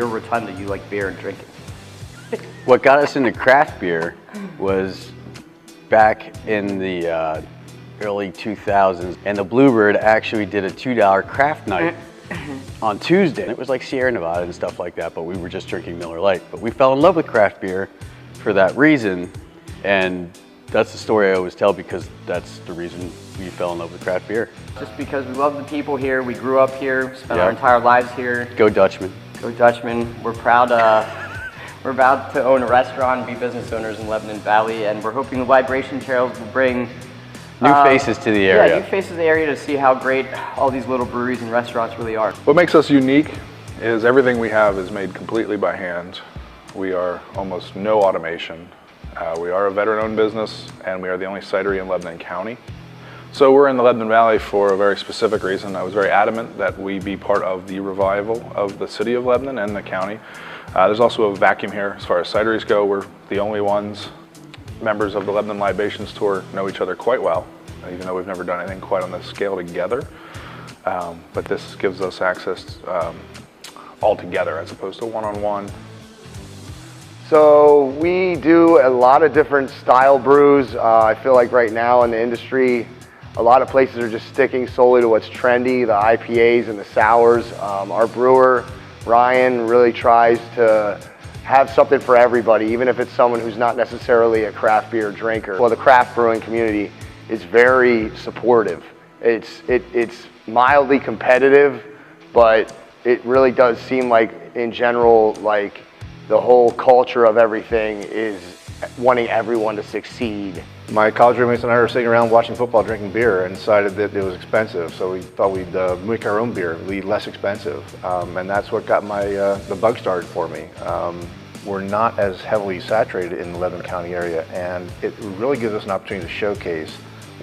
you're Rotunda, you like beer and drinking. What got us into craft beer was back in the early 2000s, and the Bluebird actually did a $2 craft night on Tuesday. It was like Sierra Nevada and stuff like that, but we were just drinking Miller Lite. But we fell in love with craft beer for that reason, and that's the story I always tell because that's the reason we fell in love with craft beer. Just because we love the people here, we grew up here, spent our entire lives here. Go Dutchman. Go Dutchman. We're proud we're about to own a restaurant and be business owners in Lebanon Valley, and we're hoping the Libation Trails will bring new faces to the area. Yeah, new faces to the area to see how great all these little breweries and restaurants really are. What makes us unique is everything we have is made completely by hand. We are almost no automation. We are a veteran-owned business, and we are the only cidery in Lebanon County. So we're in the Lebanon Valley for a very specific reason. I was very adamant that we be part of the revival of the city of Lebanon and the county. There's also a vacuum here as far as cideries go. We're the only ones, members of the Lebanon Libations Tour, know each other quite well, even though we've never done anything quite on this scale together. But this gives us access all together as opposed to one-on-one. So we do a lot of different style brews. I feel like right now in the industry, a lot of places are just sticking solely to what's trendy, the IPAs and the sours. Our brewer, Ryan, really tries to have something for everybody, even if it's someone who's not necessarily a craft beer drinker. Well, the craft brewing community is very supportive. It's mildly competitive, but it really does seem like, in general, like the whole culture of everything is wanting everyone to succeed. My college roommates and I were sitting around watching football, drinking beer, and decided that it was expensive. So we thought we'd make our own beer, be less expensive, and that's what got the bug started for me. We're not as heavily saturated in the Lebanon County area, and it really gives us an opportunity to showcase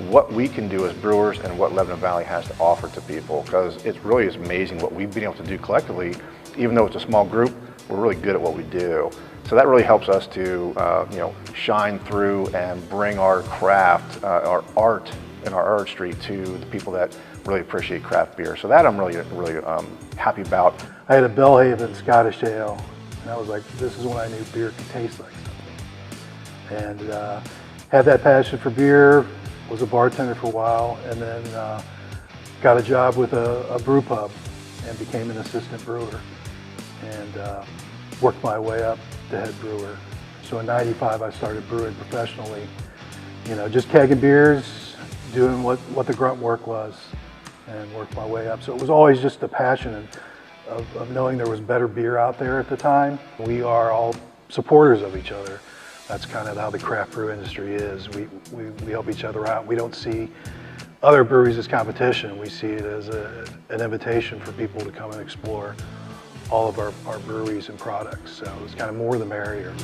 what we can do as brewers and what Lebanon Valley has to offer to people, because it really is amazing what we've been able to do collectively. Even though it's a small group, we're really good at what we do. So that really helps us to shine through and bring our craft, our art and our artistry to the people that really appreciate craft beer. So that I'm really happy about. I had a Bellhaven Scottish Ale, and I was like, this is when I knew beer could taste like something. And had that passion for beer, was a bartender for a while, and then got a job with a brew pub and became an assistant brewer, and worked my way up to head brewer. So in '95 I started brewing professionally, just kegging beers, doing what the grunt work was, and worked my way up. So it was always just the passion of knowing there was better beer out there at the time. We are all supporters of each other. That's kind of how the craft brew industry is. We help each other out. We don't see other breweries as competition. We see it as an invitation for people to come and explore all of our breweries and products. So it's kind of more the merrier.